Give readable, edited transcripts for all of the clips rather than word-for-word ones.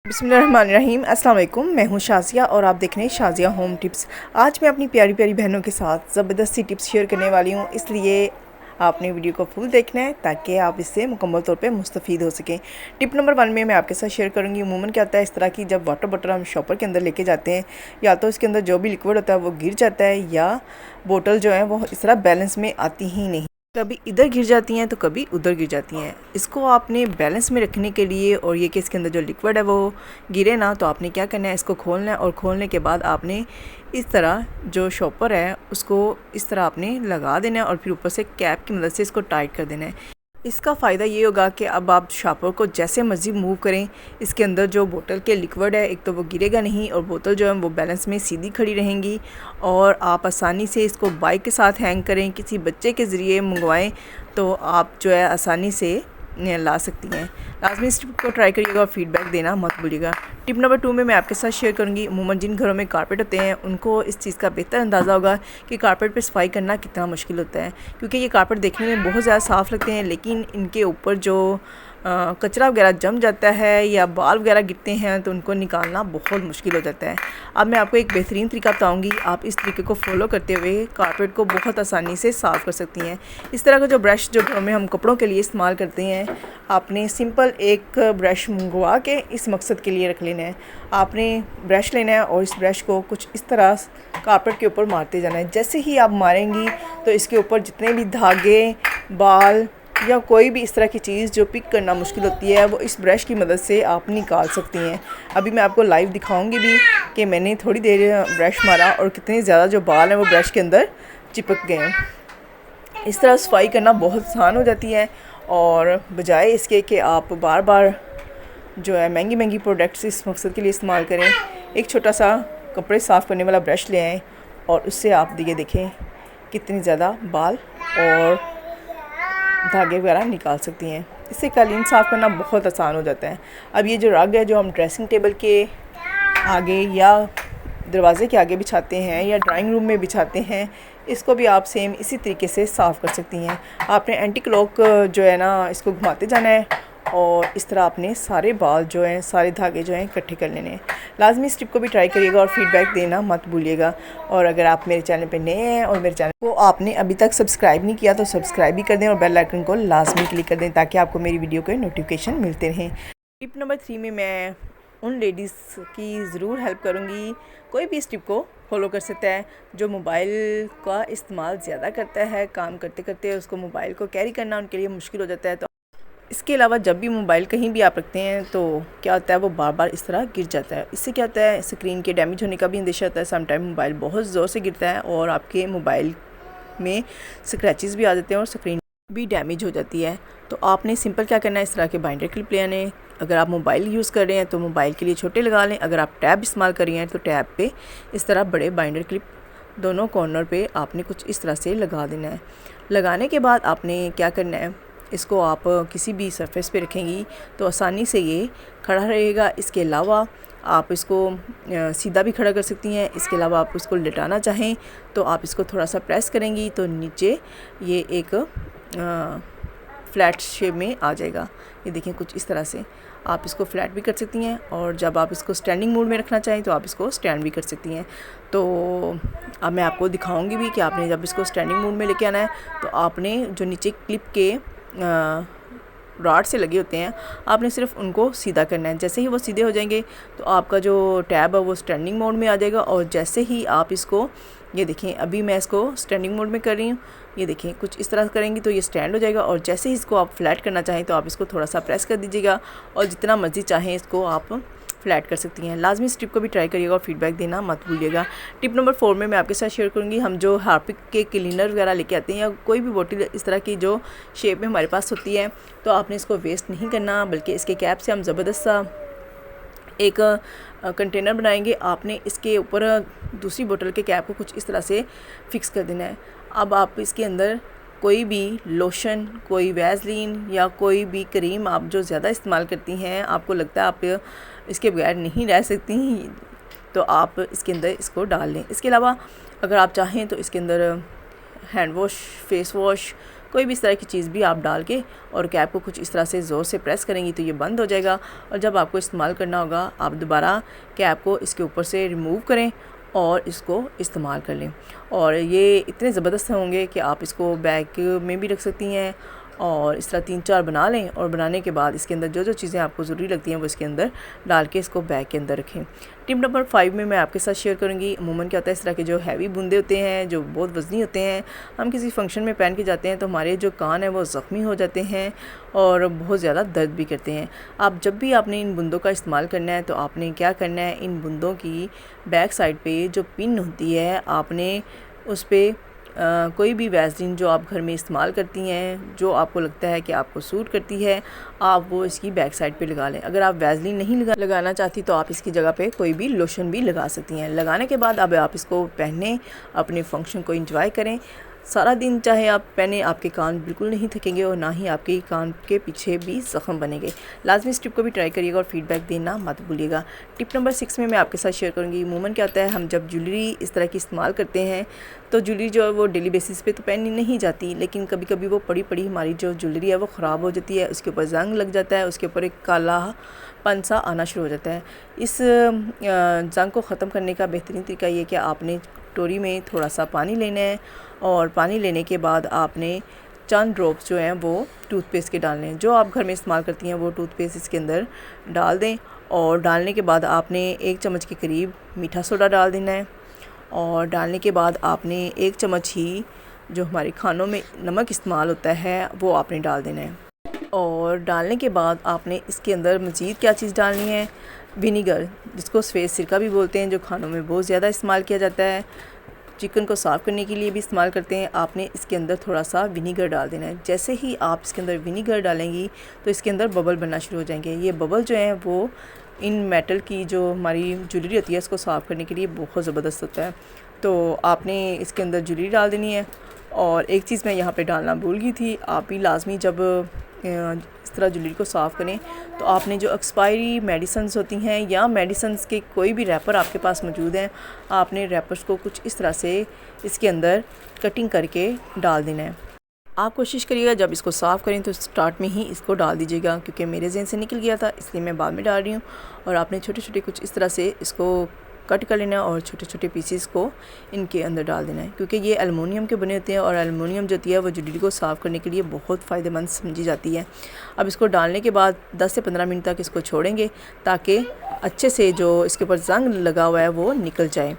बिस्मिल्लाहिर्रहमानिर्रहीम। अस्सलाम वालेकुम। मैं हूं शाज़िया और आप देख रहे हैं शाज़िया होम टिप्स। आज मैं अपनी प्यारी प्यारी बहनों के साथ ज़बरदस्त सी टिप्स शेयर करने वाली हूं, इसलिए आपने वीडियो को फुल देखना है ताकि आप इससे मुकम्मल तौर पे मुस्तफ़ीद हो सकें। टिप नंबर 1 में मैं आपके साथ शेयर करूंगी। अमूमन क्या होता है इस तरह की, जब वाटर बॉटल हम शॉपर के अंदर लेके जाते हैं, या तो इसके अंदर जो भी लिक्विड होता है वो गिर जाता है, या बोतल जो है वो इस तरह बैलेंस में आती ही नहीं, कभी इधर गिर जाती हैं तो कभी उधर गिर जाती हैं। इसको आपने बैलेंस में रखने के लिए, और ये कि इसके अंदर जो लिक्विड है वो गिरे ना, तो आपने क्या करना है, इसको खोलना है और खोलने के बाद आपने इस तरह जो शॉपर है उसको इस तरह आपने लगा देना है और फिर ऊपर से कैप की मदद से इसको टाइट कर देना है। इसका फ़ायदा ये होगा कि अब आप शॉपर को जैसे मर्ज़ी मूव करें, इसके अंदर जो बोतल के लिक्विड है एक तो वो गिरेगा नहीं, और बोतल जो है वो बैलेंस में सीधी खड़ी रहेंगी, और आप आसानी से इसको बाइक के साथ हैंग करें, किसी बच्चे के ज़रिए मंगवाएं तो आप जो है आसानी से ला सकती हैं। लाजमी इस टिप को ट्राई करिएगा और फीडबैक देना मत भूलिएगा। टिप नंबर 2 में मैं आपके साथ शेयर करूंगी। अमूमन जिन घरों में कारपेट होते हैं उनको इस चीज़ का बेहतर अंदाज़ा होगा कि कारपेट पे सफाई करना कितना मुश्किल होता है, क्योंकि ये कारपेट देखने में बहुत ज़्यादा साफ़ लगते हैं, लेकिन इनके ऊपर जो कचरा वगैरह जम जाता है या बाल वगैरह गिरते हैं तो उनको निकालना बहुत मुश्किल हो जाता है। अब मैं आपको एक बेहतरीन तरीका बताऊंगी, आप इस तरीके को फॉलो करते हुए कारपेट को बहुत आसानी से साफ़ कर सकती हैं। इस तरह का जो ब्रश जो घरों में हम कपड़ों के लिए इस्तेमाल करते हैं, आपने सिंपल एक ब्रश मंगवा के इस मकसद के लिए रख लेना है। आपने ब्रश लेना है और इस ब्रश को कुछ इस तरह कारपेट के ऊपर मारते जाना है। जैसे ही आप मारेंगी तो इसके ऊपर जितने भी धागे, बाल या कोई भी इस तरह की चीज़ जो पिक करना मुश्किल होती है वो इस ब्रश की मदद से आप निकाल सकती हैं। अभी मैं आपको लाइव दिखाऊंगी भी कि मैंने थोड़ी देर ब्रश मारा और कितने ज़्यादा जो बाल हैं वो ब्रश के अंदर चिपक गए हैं। इस तरह सफाई करना बहुत आसान हो जाती है, और बजाय इसके कि आप बार बार जो है महंगी महंगी प्रोडक्ट्स इस मकसद के लिए इस्तेमाल करें, एक छोटा सा कपड़े साफ़ करने वाला ब्रश ले आएँ और उससे आप ये देखें कितनी ज़्यादा बाल और धागे वगैरह निकाल सकती हैं। इससे कालीन साफ़ करना बहुत आसान हो जाता है। अब ये जो रग है जो हम ड्रेसिंग टेबल के आगे या दरवाज़े के आगे बिछाते हैं या ड्राइंग रूम में बिछाते हैं, इसको भी आप सेम इसी तरीके से साफ़ कर सकती हैं। आपने एंटी क्लॉक जो है ना इसको घुमाते जाना है और इस तरह आपने सारे बाल जो हैं, सारे धागे जो हैं इकट्ठे कर लेने हैं। लाजमी इस टिप को भी ट्राई करिएगा और फीडबैक देना मत भूलिएगा। और अगर आप मेरे चैनल पे नए हैं और मेरे चैनल को आपने अभी तक सब्सक्राइब नहीं किया तो सब्सक्राइब भी कर दें और बेल आइकन को लाजमी क्लिक कर दें ताकि आपको मेरी वीडियो के नोटिफिकेशन मिलते रहें। टिप नंबर 3 में मैं उन लेडीज़ की ज़रूर हेल्प करूँगी। कोई भी इस टिप को फॉलो कर सकता है जो मोबाइल का इस्तेमाल ज़्यादा करता है, काम करते करते उसको मोबाइल को कैरी करना उनके लिए मुश्किल हो जाता है। तो इसके अलावा जब भी मोबाइल कहीं भी आप रखते हैं तो क्या होता है वो बार बार इस तरह गिर जाता है। इससे क्या होता है, स्क्रीन के डैमेज होने का भी अंदेशा होता है। समटाइम मोबाइल बहुत ज़ोर से गिरता है और आपके मोबाइल में स्क्रैचेस भी आ जाते हैं और स्क्रीन भी डैमेज हो जाती है। तो आपने सिंपल क्या करना है, इस तरह के बाइंडर क्लिप ले आने। अगर आप मोबाइल यूज़ कर रहे हैं तो मोबाइल के लिए छोटे लगा लें, अगर आप टैब इस्तेमाल कर रही हैं तो टैब पे इस तरह बड़े बाइंडर क्लिप दोनों कॉर्नर पे आपने कुछ इस तरह से लगा देना है। लगाने के बाद आपने क्या करना है, इसको आप किसी भी सरफेस पे रखेंगी तो आसानी से ये खड़ा रहेगा। इसके अलावा आप इसको सीधा भी खड़ा कर सकती हैं। इसके अलावा आप इसको लिटाना चाहें तो आप इसको थोड़ा सा प्रेस करेंगी तो नीचे ये एक फ्लैट शेप में आ जाएगा। ये देखें कुछ इस तरह से आप इसको फ्लैट भी कर सकती हैं, और जब आप इसको स्टैंडिंग मोड में रखना चाहें तो आप इसको स्टैंड भी कर सकती हैं। तो अब मैं आपको दिखाऊंगी भी कि आपने जब इसको स्टैंडिंग मोड में लेके आना है तो आपने जो नीचे क्लिप के रॉड से लगे होते हैं आपने सिर्फ उनको सीधा करना है। जैसे ही वो सीधे हो जाएंगे तो आपका जो टैब है वो स्टैंडिंग मोड में आ जाएगा, और जैसे ही आप इसको, ये देखें अभी मैं इसको स्टैंडिंग मोड में कर रही हूँ, ये देखें कुछ इस तरह करेंगी तो ये स्टैंड हो जाएगा। और जैसे ही इसको आप फ्लैट करना चाहें तो आप इसको थोड़ा सा प्रेस कर दीजिएगा और जितना मर्ज़ी चाहें इसको आप फ्लैट कर सकती हैं। लाजमी इस टिप को भी ट्राई करिएगा और फीडबैक देना मत भूलिएगा। टिप नंबर 4 में मैं आपके साथ शेयर करूँगी, हम जो हार्पिक के क्लीनर वगैरह लेके आते हैं या कोई भी बोतल इस तरह की जो शेप में हमारे पास होती है, तो आपने इसको वेस्ट नहीं करना, बल्कि इसके कैप से हम ज़बरदस्त सा एक कंटेनर बनाएंगे। आपने इसके ऊपर दूसरी बोतल के कैप को कुछ इस तरह से फिक्स कर देना है। अब आप इसके अंदर कोई भी लोशन, कोई वैसलीन या कोई भी क्रीम आप जो ज़्यादा इस्तेमाल करती हैं, आपको लगता है आप इसके बगैर नहीं रह सकती, तो आप इसके अंदर इसको डाल लें। इसके अलावा अगर आप चाहें तो इसके अंदर हैंड वॉश, फेस वॉश, कोई भी इस तरह की चीज़ भी आप डाल के और कैप को कुछ इस तरह से ज़ोर से प्रेस करेंगी तो ये बंद हो जाएगा। और जब आपको इस्तेमाल करना होगा आप दोबारा कैप को इसके ऊपर से रिमूव करें और इसको इस्तेमाल कर लें। और ये इतने ज़बरदस्त होंगे कि आप इसको बैग में भी रख सकती हैं और इस तरह 3-4 बना लें और बनाने के बाद इसके अंदर जो जो चीज़ें आपको ज़रूरी लगती हैं वो इसके अंदर डाल के इसको बैग के अंदर रखें। टिप नंबर 5 में मैं आपके साथ शेयर करूंगी। अमूमन क्या होता है, इस तरह के जो हैवी बूंदे होते हैं जो बहुत वज़नी होते हैं, हम किसी फंक्शन में पहन के जाते हैं तो हमारे जो कान है वो ज़ख्मी हो जाते हैं और बहुत ज़्यादा दर्द भी करते हैं। आप जब भी आपने इन बूंदों का इस्तेमाल करना है तो आपने क्या करना है, इन बूंदों की बैक साइड पर जो पिन होती है आपने उस पर कोई भी वैसलीन जो आप घर में इस्तेमाल करती हैं, जो आपको लगता है कि आपको सूट करती है, आप वो इसकी बैक साइड पे लगा लें। अगर आप वैसलीन नहीं लगाना चाहती तो आप इसकी जगह पे कोई भी लोशन भी लगा सकती हैं। लगाने के बाद अब आप इसको पहने अपने फंक्शन को एंजॉय करें। सारा दिन चाहे आप पहने, आपके कान बिल्कुल नहीं थकेंगे और ना ही आपके कान के पीछे भी ज़ख्म बनेंगे। लाजमी इस टिप को भी ट्राई करिएगा और फीडबैक देना मत भूलिएगा। टिप नंबर 6 में मैं आपके साथ शेयर करूंगी। अमूमन क्या होता है, हम जब ज्वेलरी इस तरह की इस्तेमाल करते हैं तो ज्वेलरी जो है वो डेली बेसिस पे तो पहनी नहीं जाती, लेकिन कभी कभी वो पड़ी पड़ी हमारी जो ज्वेलरी है वो ख़राब हो जाती है, उसके ऊपर जंग लग जाता है, उसके ऊपर एक काला पन सा आना शुरू हो जाता है। इस जंग को ख़त्म करने का बेहतरीन तरीका ये कि आपने कटोरी में थोड़ा सा पानी लेना है और पानी लेने के बाद आपने चंद ड्रॉप्स जो हैं वो टूथपेस्ट के डालने हैं। जो आप घर में इस्तेमाल करती हैं वो टूथपेस्ट इसके अंदर डाल दें और डालने के बाद आपने 1 चम्मच के करीब मीठा सोडा डाल देना है और डालने के बाद आपने 1 चम्मच ही जो हमारे खानों में नमक इस्तेमाल होता है वो आपने डाल देना है। और डालने के बाद आपने इसके अंदर मज़ीद क्या चीज़ डालनी है, विनीगर, जिसको सफ़ेद सिरका भी बोलते हैं, जो खानों में बहुत ज़्यादा इस्तेमाल किया जाता है, चिकन को साफ़ करने के लिए भी इस्तेमाल करते हैं। आपने इसके अंदर थोड़ा सा विनीगर डाल देना है। जैसे ही आप इसके अंदर विनीगर डालेंगी तो इसके अंदर बबल बनना शुरू हो जाएंगे। ये बबल जो हैं वो इन मेटल की जो हमारी ज्वेलरी होती है उसको साफ़ करने के लिए बहुत ज़बरदस्त होता है। तो आपने इसके अंदर ज्वेलरी डाल देनी है। और एक चीज़ मैं यहाँ पे डालना भूल गई थी, आप भी लाजमी जब इस तरह ज्वेलरी को साफ़ करें तो आपने जो एक्सपायरी मेडिसिन्स होती हैं या मेडिसिन्स के कोई भी रैपर आपके पास मौजूद हैं, आपने रैपर्स को कुछ इस तरह से इसके अंदर कटिंग करके डाल देना है। आप कोशिश करिएगा जब इसको साफ़ करें तो स्टार्ट में ही इसको डाल दीजिएगा, क्योंकि मेरे जहन से निकल गया था इसलिए मैं बाद में डाल रही हूँ। और आपने छोटे छोटे कुछ इस तरह से इसको कट कर लेना है और छोटे छोटे पीसेस को इनके अंदर डाल देना है, क्योंकि ये एलुमिनियम के बने होते हैं और एलुमिनियम जो होती है वो ज्वेलरी को साफ़ करने के लिए बहुत फ़ायदेमंद समझी जाती है। अब इसको डालने के बाद 10 से 15 मिनट तक इसको छोड़ेंगे ताकि अच्छे से जो इसके ऊपर जंग लगा हुआ है वो निकल जाए।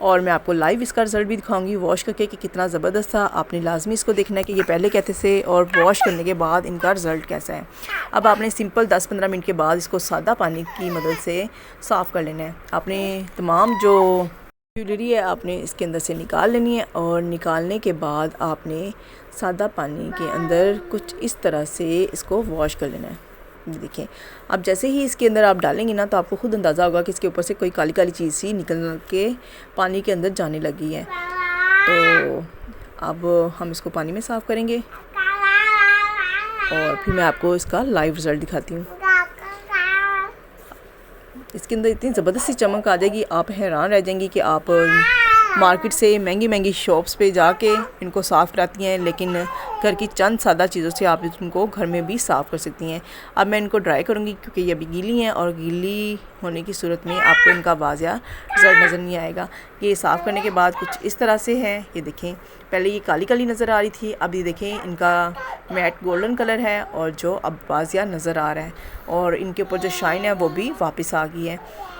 और मैं आपको लाइव इसका रिज़ल्ट भी दिखाऊंगी वॉश करके कि कितना ज़बरदस्त था। आपने लाजमी इसको देखना है कि ये पहले कैसे से और वॉश करने के बाद इनका रिज़ल्ट कैसा है। अब आपने सिंपल 10-15 मिनट के बाद इसको सादा पानी की मदद से साफ़ कर लेना है। आपने तमाम जो ज्वेलरी है आपने इसके अंदर से निकाल लेनी है और निकालने के बाद आपने सादा पानी के अंदर कुछ इस तरह से इसको वॉश कर लेना है। देखिए, अब जैसे ही इसके अंदर आप डालेंगे ना तो आपको खुद अंदाज़ा होगा कि इसके ऊपर से कोई काली काली चीज़ सी निकल के पानी के अंदर जाने लगी है। तो अब हम इसको पानी में साफ़ करेंगे और फिर मैं आपको इसका लाइव रिज़ल्ट दिखाती हूँ। इसके अंदर इतनी ज़बरदस्त सी चमक आ जाएगी, आप हैरान रह जाएंगी कि आप मार्केट से महंगी महंगी शॉप्स पे जाके इनको साफ़ कराती हैं, लेकिन घर की चंद सादा चीज़ों से आप इनको घर में भी साफ़ कर सकती हैं। अब मैं इनको ड्राई करूँगी क्योंकि ये अभी गीली हैं और गीली होने की सूरत में आपको इनका वाज़िया रिज़ल्ट नज़र नहीं आएगा। ये साफ़ करने के बाद कुछ इस तरह से है। ये देखें, पहले ये काली काली नज़र आ रही थी, अब ये देखें इनका मैट गोल्डन कलर है और जो अब वाज़िया नज़र आ रहा है और इनके ऊपर जो शाइन है वो भी वापस आ गई है।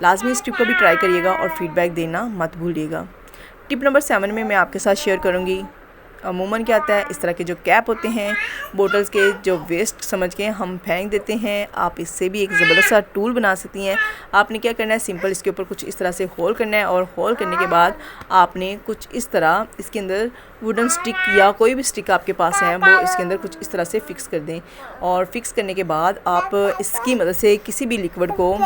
लाजमी इस टिप को भी ट्राई करिएगा और फीडबैक देना मत भूलिएगा। टिप नंबर 7 में मैं आपके साथ शेयर करूँगी। अमूमन क्या आता है, इस तरह के जो कैप होते हैं बोटल्स के, जो वेस्ट समझ के हम फेंक देते हैं, आप इससे भी एक ज़बरदस्त सा टूल बना सकती हैं। आपने क्या करना है, सिंपल इसके ऊपर कुछ इस तरह से होल करना है और होल करने के बाद आपने कुछ इस तरह इसके अंदर वुडन स्टिक या कोई भी स्टिक आपके पास है वो इसके अंदर कुछ इस तरह से फ़िक्स कर दें। और फिक्स करने के बाद आप इसकी मदद से किसी भी लिक्विड को,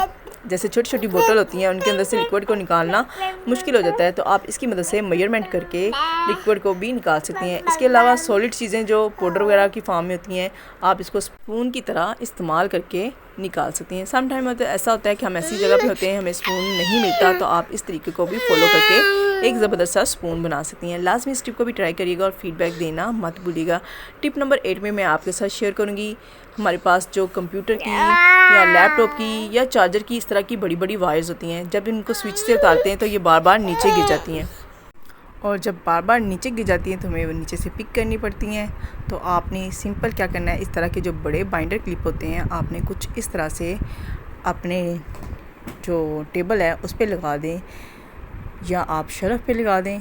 जैसे छोटी छोटी बोतल होती हैं उनके अंदर से लिक्विड को निकालना मुश्किल हो जाता है, तो आप इसकी मदद से मेजरमेंट करके लिक्विड को भी निकाल सकती हैं। इसके अलावा सॉलिड चीज़ें जो पाउडर वगैरह की फॉर्म में होती हैं, आप इसको स्पून की तरह इस्तेमाल करके निकाल सकती हैं। सम टाइम ऐसा होता है कि हम ऐसी जगह पे होते हैं हमें स्पून नहीं मिलता, तो आप इस तरीके को भी फॉलो करके एक ज़बरदस्त सा स्पून बना सकती हैं। लाजमी इस टिप को भी ट्राई करिएगा और फीडबैक देना मत भूलिएगा। टिप नंबर 8 में मैं आपके साथ शेयर करूँगी, हमारे पास जो कंप्यूटर की या लैपटॉप की या चार्जर की इस तरह की बड़ी बड़ी वायर्स होती हैं, जब इनको स्विच से उतारते हैं तो ये बार बार नीचे गिर जाती हैं, और जब बार बार नीचे गिर जाती हैं तो हमें वो नीचे से पिक करनी पड़ती हैं। तो आपने सिंपल क्या करना है, इस तरह के जो बड़े बाइंडर क्लिप होते हैं आपने कुछ इस तरह से अपने जो टेबल है उस पर लगा दें या आप शेल्फ पे लगा दें।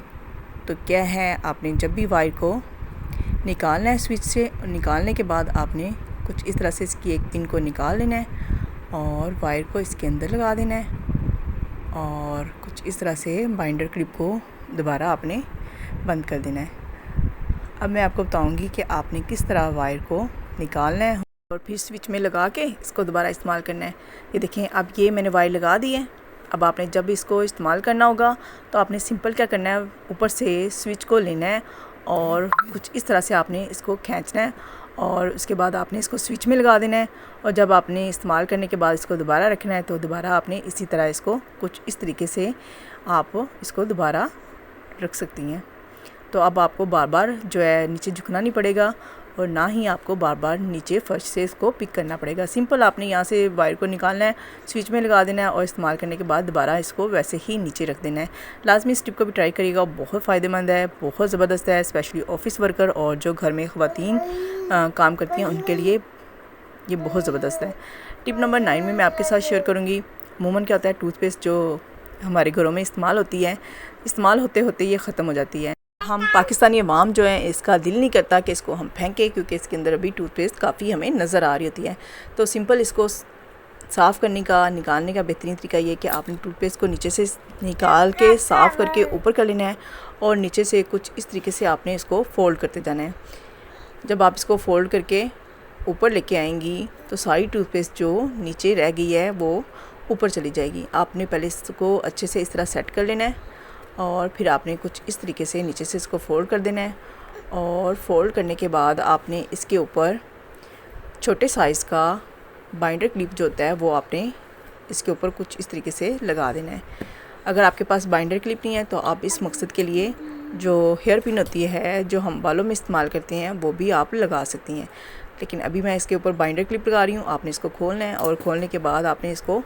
तो क्या है, आपने जब भी वायर को निकालना है स्विच से, निकालने के बाद आपने कुछ इस तरह से इसकी एक पिन को निकाल लेना है और वायर को इसके अंदर लगा देना है, और कुछ इस तरह से बाइंडर क्लिप को दोबारा आपने बंद कर देना है। अब मैं आपको बताऊंगी कि आपने किस तरह वायर को निकालना है और फिर स्विच में लगा के इसको दोबारा इस्तेमाल करना है। ये देखें, अब ये मैंने वायर लगा दी है। अब आपने जब इसको इस्तेमाल करना होगा तो आपने सिंपल क्या करना है, ऊपर से स्विच को लेना है और कुछ इस तरह से आपने इसको खींचना है, और उसके बाद आपने इसको स्विच में लगा देना है। और जब आपने इस्तेमाल करने के बाद इसको दोबारा रखना है तो दोबारा आपने इसी तरह इसको कुछ इस तरीके से आप इसको दोबारा रख सकती हैं। तो अब आपको बार बार जो है नीचे झुकना नहीं पड़ेगा और ना ही आपको बार बार नीचे फर्श से इसको पिक करना पड़ेगा। सिंपल आपने यहाँ से वायर को निकालना है, स्विच में लगा देना है और इस्तेमाल करने के बाद दोबारा इसको वैसे ही नीचे रख देना है। लाजमी इस टिप को भी ट्राई करिएगा, बहुत फ़ायदेमंद है, बहुत ज़बरदस्त है, स्पेशली ऑफिस वर्कर और जो घर में ख़वातीन काम करती हैं उनके लिए ये बहुत ज़बरदस्त है। टिप नंबर 9 में मैं आपके साथ शेयर करूँगी, अमूमन क्या होता है, टूथपेस्ट जो हमारे घरों में इस्तेमाल होती है, इस्तेमाल होते होते ये ख़त्म हो जाती है। हम पाकिस्तानी अवाम जो है इसका दिल नहीं करता कि इसको हम फेंकें, क्योंकि इसके अंदर अभी टूथपेस्ट काफ़ी हमें नज़र आ रही होती है। तो सिंपल इसको साफ़ करने का, निकालने का बेहतरीन तरीका ये है कि आपने टूथपेस्ट को नीचे से निकाल के साफ़ करके ऊपर कर लेना है और नीचे से कुछ इस तरीके से आपने इसको फ़ोल्ड करते जाना है। जब आप इसको फ़ोल्ड करके ऊपर लेके आएंगी तो सारी टूथपेस्ट जो नीचे रह गई है वो ऊपर चली जाएगी। आपने पहले इसको अच्छे से इस तरह सेट कर लेना है और फिर आपने कुछ इस तरीके से नीचे से इसको फ़ोल्ड कर देना है, और फ़ोल्ड करने के बाद आपने इसके ऊपर छोटे साइज़ का बाइंडर क्लिप जो होता है वो आपने इसके ऊपर कुछ इस तरीके से लगा देना है। अगर आपके पास बाइंडर क्लिप नहीं है तो आप इस मकसद के लिए जो हेयर पिन होती है जो हम बालों में इस्तेमाल करते हैं वो भी आप लगा सकती हैं, लेकिन अभी मैं इसके ऊपर बाइंडर क्लिप लगा रही हूँ। आपने इसको खोलना है और खोलने के बाद आपने इसको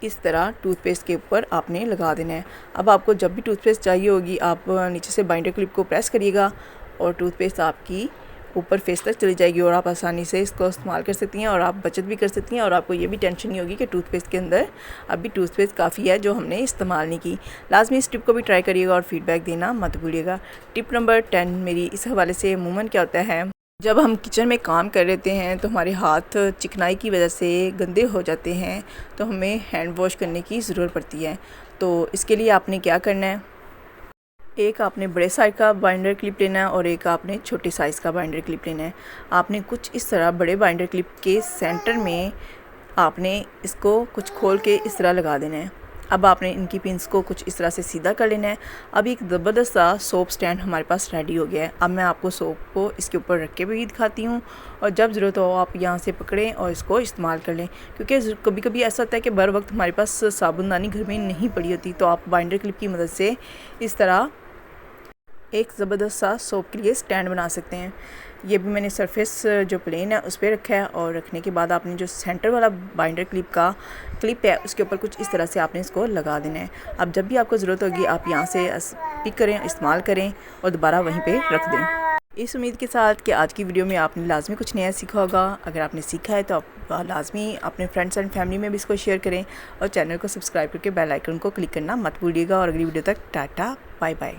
इस तरह टूथपेस्ट के ऊपर आपने लगा देना है। अब आपको जब भी टूथपेस्ट चाहिए होगी आप नीचे से बाइंडर क्लिप को प्रेस करिएगा और टूथपेस्ट आपकी ऊपर फेस तक चली जाएगी और आप आसानी से इसको इस्तेमाल कर सकती हैं और आप बचत भी कर सकती हैं, और आपको ये भी टेंशन नहीं होगी कि टूथपेस्ट के अंदर अभी टूथपेस्ट काफ़ी है जो हमने इस्तेमाल नहीं की। लाजमी इस टिप को भी ट्राई करिएगा और फीडबैक देना मत भूलिएगा। टिप नंबर 10 मेरी इस हवाले से अमूमन क्या होता है, जब हम किचन में काम कर लेते हैं तो हमारे हाथ चिकनाई की वजह से गंदे हो जाते हैं, तो हमें हैंड वॉश करने की ज़रूरत पड़ती है। तो इसके लिए आपने क्या करना है, एक आपने बड़े साइज़ का बाइंडर क्लिप लेना है और एक आपने छोटे साइज़ का बाइंडर क्लिप लेना है। आपने कुछ इस तरह बड़े बाइंडर क्लिप के सेंटर में आपने इसको कुछ खोल के इस तरह लगा देना है। अब आपने इनकी पिंस को कुछ इस तरह से सीधा कर लेना है। अब एक ज़बरदस्त सा सोप स्टैंड हमारे पास रेडी हो गया है। अब मैं आपको सोप को इसके ऊपर रख के भी दिखाती हूँ, और जब ज़रूरत हो आप यहाँ से पकड़ें और इसको इस्तेमाल कर लें, क्योंकि कभी कभी ऐसा होता है कि बर वक्त हमारे पास साबुनदानी घर में नहीं पड़ी होती, तो आप बाइंडर क्लिप की मदद से इस तरह एक ज़बरदस्त सा सोप के लिए स्टैंड बना सकते हैं। ये भी मैंने सरफेस जो प्लेन है उस पर रखा है, और रखने के बाद आपने जो सेंटर वाला बाइंडर क्लिप है उसके ऊपर कुछ इस तरह से आपने इसको लगा देना है। अब जब भी आपको ज़रूरत होगी आप यहाँ से पिक करें, इस्तेमाल करें और दोबारा वहीं पे रख दें। इस उम्मीद के साथ कि आज की वीडियो में आपने लाजमी कुछ नया सीखा होगा। अगर आपने सीखा है तो आप लाजमी अपने फ्रेंड्स एंड फैमिली में भी इसको शेयर करें और चैनल को सब्सक्राइब करके बेल आइकन को क्लिक करना मत भूलिएगा। और अगली वीडियो तक टाटा बाय बाय।